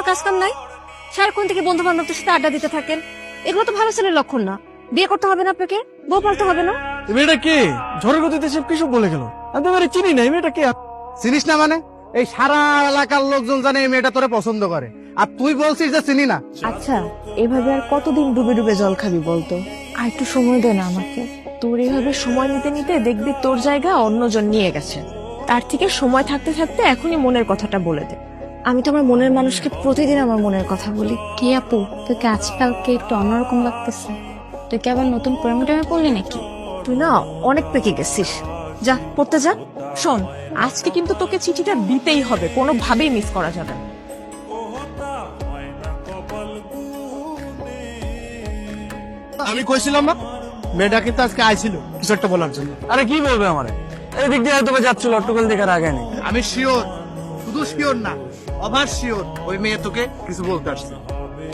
কাজ কাম নাই? সারাক্ষণ থেকে বন্ধু বান্ধবদের সাথে আড্ডা দিতে থাকেন, এগুলো তো ভালো ছেলের লক্ষণ না। বিয়ে করতে হবে না আপনাকে, বউ পালতে হবে না। এই মেয়েটা কে? ঝড়ের গতিতে সব কিছু বলে গেল। আমি তো এবারে চিনি না, এই মেয়েটা কে? চিনিস না মানে? এই সারা এলাকার লোকজন জানে এই মেয়েটা তোরে পছন্দ করে, আর তুই বলছিস যে চিনি না। আচ্ছা, এভাবে আর কতদিন ডুবে ডুবে জল খাবি বলতো? আর একটু সময় দে না আমাকে। তোর এইভাবে সময় নিতে নিতে দেখবি তোর জায়গা অন্যজন নিয়ে গেছে। তার থেকে সময় থাকতে থাকতে এখনই মনের কথাটা বলে দে। আমি তো আমার মনের মানুষকে প্রতিদিন আমার মনের কথা বলি। কি আপু, তোকে আজকালকে একটু অন্যরকম লাগতেছে। তুই কি আবার নতুন প্রেমে টেমে পড়লি নাকি? তুই না অনেক পেকে গেছিস, যা পড়তে যা। শোন, আজকে কিন্তু তোকে চিঠিটা দিতেই হবে, কোনোভাবেই মিস করা যাবে না। আমি কইছিলাম না মেয়েটা কিন্তু আজকে আইছিল কিছু একটা বলার জন্য। আরে কি বলবে আমারে? এদিক দিয়ে হয়তো বা যাচ্ছিল, অট্টকল দেখার আগে নেই। আমি শিওর, শুধু শিওর না, অভার শিওর ওই মেয়ে তোকে কিছু বলতে আসছে।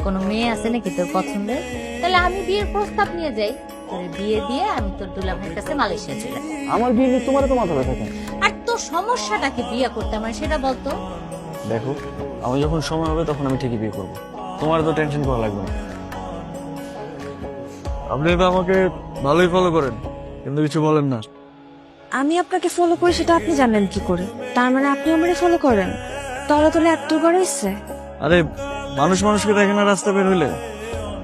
কোনো মেয়ে আছে নাকি তোর পছন্দের? তাহলে আমি বিয়ের প্রস্তাব নিয়ে যাই, তোর বিয়ে দিয়ে আমি তোর দুলা ভাইয়ের কাছে মালয়েশিয়া চলে যাই। আমার বিয়ে নিয়ে তোমার তো মাথা ব্যথা কেন? আর তোর সমস্যাটাকে বিয়ে করতে আমার সেটা বলতো। দেখো, আমি যখন সময় হবে তখন আমি ঠিকই বিয়ে করবো, তোমার তো টেনশন করা লাগবে না। আপনি তো আমাকে ভালোই ফলো করেন, কিন্তু কিছু বলেন না। আমি আপনাকে ফলো করি সেটা আপনি জানেন কি করে? তার মানে আপনি আমারে ফলো করেন? তলা তলে এত করে ইচ্ছে? আরে মানুষ মানুষকে দেখে না রাস্তা বের হইলে,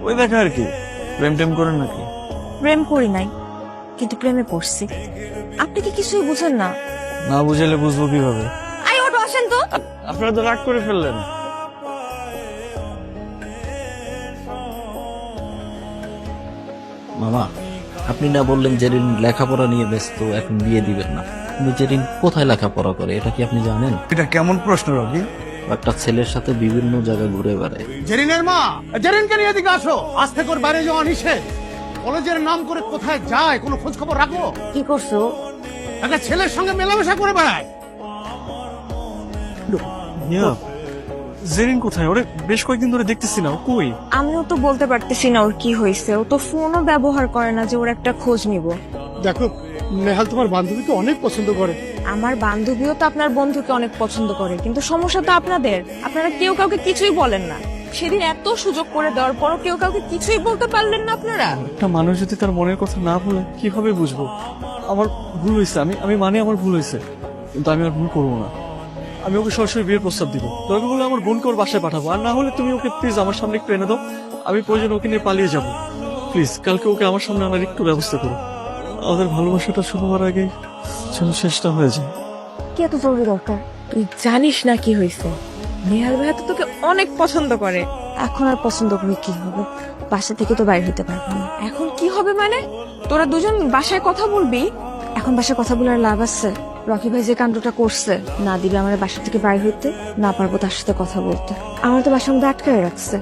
ওই দেখা আর কি। প্রেম টেম করেন নাকি? প্রেম করি নাই, কিন্তু প্রেমে পড়ছি। আপনি কি কিছুই বুঝেন না? না বুঝাইলে বুঝবো কিভাবে? আই ওটো আসেন তো। আপনারা তো রাগ করে ফেললেন। মামা, আপনি না বললেন জেরিন লেখাপড়া নিয়ে ব্যস্ত, এখন বিয়ে দিবেন না। কিন্তু জেরিন কোথায় লেখাপড়া করে এটা কি আপনি জানেন? এটা কেমন প্রশ্ন রবি? একটা ছেলের সাথে বিভিন্ন জায়গায় ঘুরে বেড়ায়। জেরিনের মা, জেরিনকে নিয়ে এদিকে আসো। আজ থেকে ওর বাইরে যাওয়া নিষেধ। কলেজের নাম করে কোথায় যায় কোনো খোঁজ খবর রাখো? কি করছো? একটা ছেলের সঙ্গে মেলামেশা করে বেড়ায়। জেরিন কোথায়? ওরে বেশ কয়েকদিন ধরে দেখতেছি না, ও কই? আমিও তো বলতে পারতেছি না ওর কি হয়েছে। ও তো ফোনও ব্যবহার করে না যে ওর একটা খোঁজ নিব। দেখো, নেহাল তোমার বান্ধবীকে অনেক পছন্দ করে। আমার বান্ধবীও তো আপনার বন্ধুকে অনেক পছন্দ করে, কিন্তু সমস্যা তো আপনাদের। আপনারা কেউ কাউকে কিছুই বলেন না। সেদিন এত সুযোগ করে দেওয়ার পরও কেউ কাউকে কিছুই বলতে পারলেন না আপনারা। একটা মানুষ যদি তার মনের কথা না বলে কিভাবে বুঝবো? আমার ভুল হয়েছে, আমি মানে আমার ভুল হয়েছে, কিন্তু আমি আর ভুল করবো না। আমি ওকে সরাসরি বিয়ের প্রস্তাব দিব। দরকার হলে আমার বোনকে ওর বাসায় পাঠাবো, আর না হলে তুমি ওকে প্লিজ আমার সামনে একটু এনে দাও। আমি প্রয়োজন ওকে নিয়ে পালিয়ে যাবো। প্লিজ কালকে ওকে আমার সামনে আনার একটু ব্যবস্থা করো। আমাদের ভালোবাসাটা শুরু হওয়ার আগে যেন শেষটা হয়ে যায়। কি এত জরুরি দরকার? তুই জানিস না কি হয়েছে? নেহাল ভাইয়া তো তোকে অনেক পছন্দ করে। এখন আর পছন্দ করে কি হবে? বাসা থেকে তো বাইরে হইতে পারবো না। এখন কি হবে মানে? তোরা দুজন বাসায় কথা বলবি? এখন বাসায় কথা বলে আর লাভ আছে? রকি ভাই যে কাণ্ডটা করছে, না দিবে আমার বাসা থেকে বাইরে হইতে, না পারবো তার সাথে কথা বলতে। আমার তো বাসার মধ্যে আটকায় রাখছে।